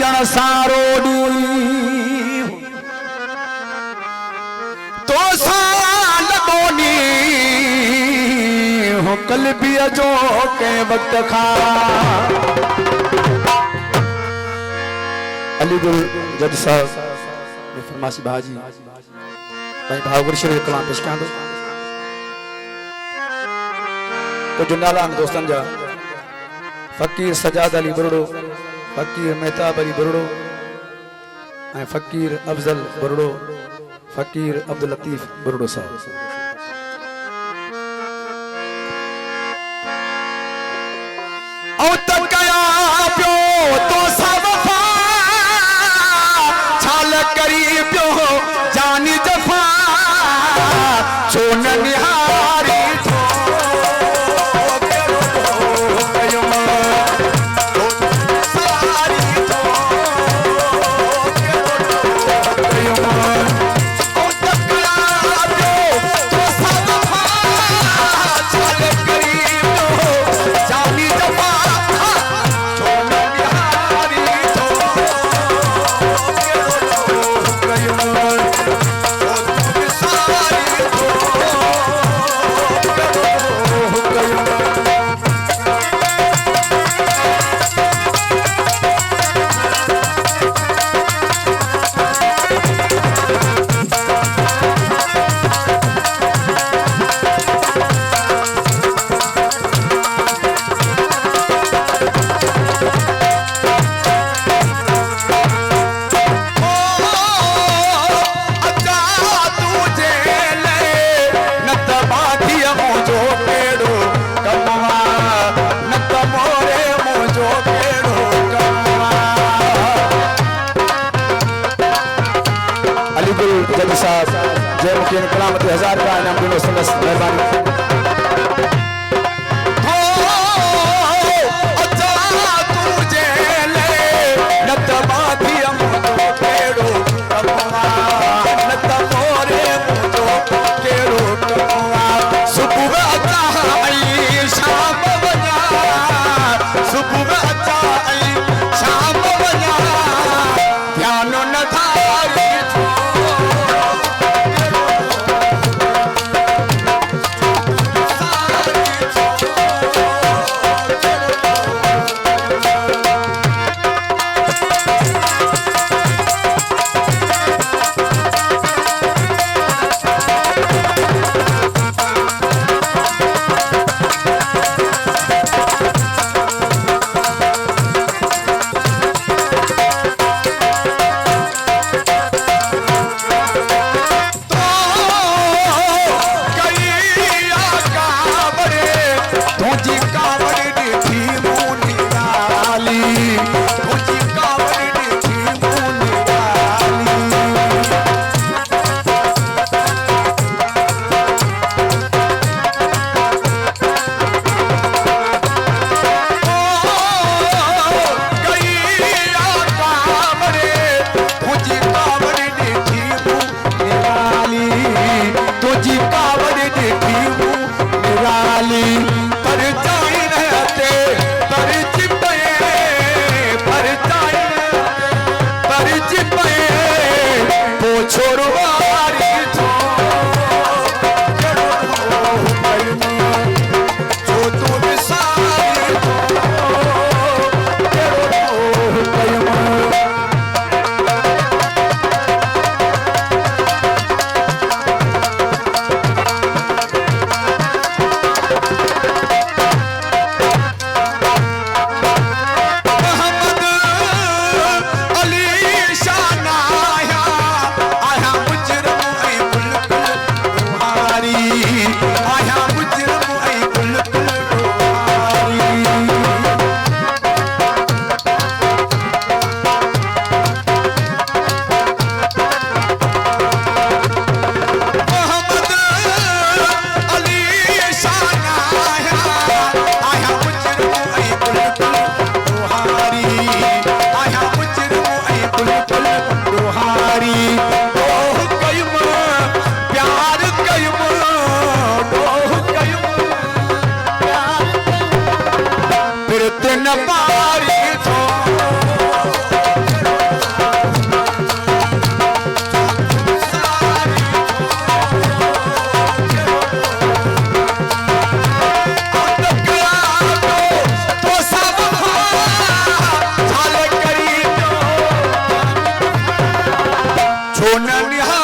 जन सारोडी तो साल बोनी हो कल भी अजो के वक्त खा अलीगुल जज साहब ने फरमासी भाजी भाई भावगुर शरीफ कलाम पेश कर दो तो जुनाला दोस्तन जा फकीर सजाद अली बुरड़ो फकीर मेहताब अली बुरड़ो फकीर अफजल बुरड़ो फकीर अब्दुल लतीफ बुरड़ो साहब तो सब छाल करी प्यो जानी जफा सोन निहारी जय मुखिया कलामत 1000 का इनाम दिनो समस्त मेहरबानी न पारी थो को न निहार